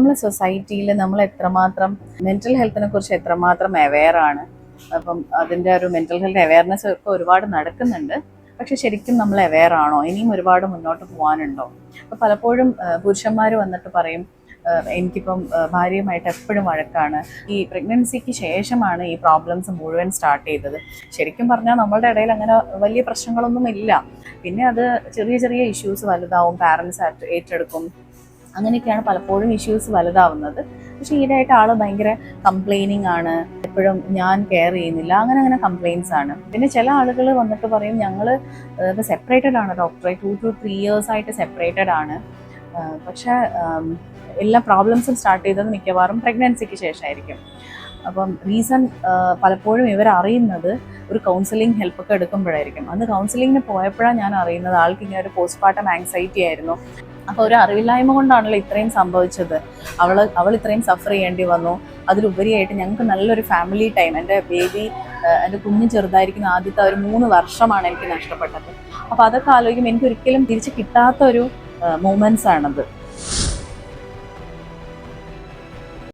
നമ്മളെ സൊസൈറ്റിയിൽ നമ്മൾ എത്രമാത്രം മെൻ്റൽ ഹെൽത്തിനെ കുറിച്ച് എത്രമാത്രം അവെയറാണ്. അപ്പം അതിൻ്റെ ഒരു മെൻ്റൽ ഹെൽത്ത് അവെയർനെസ് ഒക്കെ ഒരുപാട് നടക്കുന്നുണ്ട്. പക്ഷെ ശരിക്കും നമ്മൾ അവെയർ ആണോ? ഇനിയും ഒരുപാട് മുന്നോട്ട് പോകാനുണ്ടോ? അപ്പോൾ പലപ്പോഴും പുരുഷന്മാർ വന്നിട്ട് പറയും, എനിക്കിപ്പം ഭാര്യയുമായിട്ട് എപ്പോഴും വഴക്കാണ്. ഈ പ്രഗ്നൻസിക്ക് ശേഷമാണ് ഈ പ്രോബ്ലംസ് മുഴുവൻ സ്റ്റാർട്ട് ചെയ്തത്. ശരിക്കും പറഞ്ഞാൽ നമ്മളുടെ ഇടയിൽ അങ്ങനെ വലിയ പ്രശ്നങ്ങളൊന്നും ഇല്ല. പിന്നെ അത് ചെറിയ ചെറിയ ഇഷ്യൂസ് വലുതാവും, പാരൻസ് ഏറ്റെടുക്കും, അങ്ങനെയൊക്കെയാണ് പലപ്പോഴും ഇഷ്യൂസ് വലുതാവുന്നത്. പക്ഷേ ഈയിടെയായിട്ട് ആൾ ഭയങ്കര കംപ്ലൈനിങ് ആണ്, എപ്പോഴും ഞാൻ കെയർ ചെയ്യുന്നില്ല, അങ്ങനെ കംപ്ലയിൻസ് ആണ്. പിന്നെ ചില ആളുകൾ വന്നിട്ട് പറയും, ഞങ്ങൾ സെപ്പറേറ്റഡ് ആണ് ഡോക്ടറെ, 2 to 3 years ആയിട്ട് സെപ്പറേറ്റഡ് ആണ്. പക്ഷേ എല്ലാ പ്രോബ്ലംസും സ്റ്റാർട്ട് ചെയ്തത് മിക്കവാറും പ്രഗ്നൻസിക്ക് ശേഷമായിരിക്കും. അപ്പം റീസൺ പലപ്പോഴും ഇവരറിയുന്നത് ഒരു കൗൺസിലിംഗ് ഹെൽപ്പൊക്കെ എടുക്കുമ്പോഴായിരിക്കും. അന്ന് കൗൺസിലിങ്ങിന് പോയപ്പോഴാണ് ഞാൻ അറിയുന്നത് ആൾക്ക് ഇങ്ങനെ ഒരു പോസ്റ്റ്മോർട്ടം ആങ്സൈറ്റി ആയിരുന്നു. അപ്പോൾ ഒരു അറിവില്ലായ്മ കൊണ്ടാണല്ലോ ഇത്രയും സംഭവിച്ചത്. അവൾ ഇത്രയും സഫർ ചെയ്യേണ്ടി വന്നു. അതിലുപരിയായിട്ട് ഞങ്ങൾക്ക് നല്ലൊരു ഫാമിലി ടൈം, എൻ്റെ കുഞ്ഞ് ചെറുതായിരിക്കുന്ന ആദ്യത്തെ ഒരു 3 വർഷമാണ് എനിക്ക് നഷ്ടപ്പെട്ടത്. അപ്പോൾ അതൊക്കെ ആലോചിക്കുമ്പോൾ എനിക്കൊരിക്കലും തിരിച്ച് കിട്ടാത്തൊരു മൂമെൻറ്റ്സ് ആണത്.